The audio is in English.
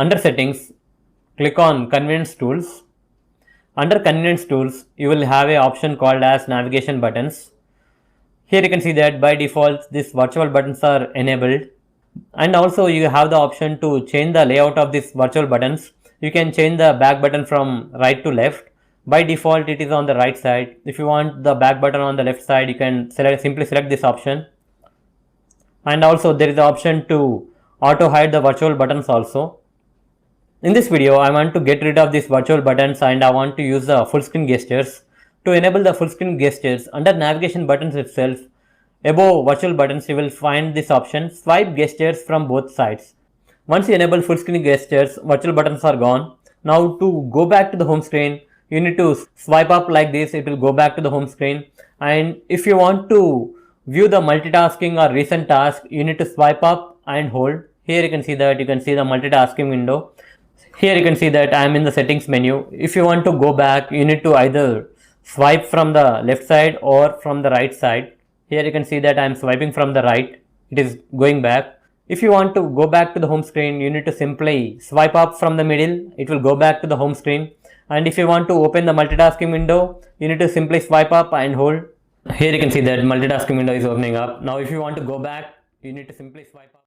under settings, click on convenience tools. Under convenience tools, you will have a option called as navigation buttons. Here you can see that by default these virtual buttons are enabled, and also you have the option to change the layout of these virtual buttons. You can change the back button from right to left. By default it is on the right side. If you want the back button on the left side, you can simply select this option. And also there is the option to auto hide the virtual buttons also. In this video I want to get rid of these virtual buttons and I want to use the full screen gestures. To enable the full screen gestures, under navigation buttons itself, above virtual buttons, you will find this option, swipe gestures from both sides. Once you enable full screen gestures, virtual buttons are gone. Now to go back to the home screen, you need to swipe up like this, it will go back to the home screen. And if you want to view the multitasking or recent task, you need to swipe up and hold. Here you can see that, you can see the multitasking window. Here you can see that I am in the settings menu. If you want to go back, you need to either swipe from the left side or from the right side. Here you can see that I am swiping from the right. It is going back. If you want to go back to the home screen, you need to simply swipe up from the middle. It will go back to the home screen. And if you want to open the multitasking window, you need to simply swipe up and hold. Here you can see that multitasking window is opening up. Now if you want to go back, you need to simply swipe up.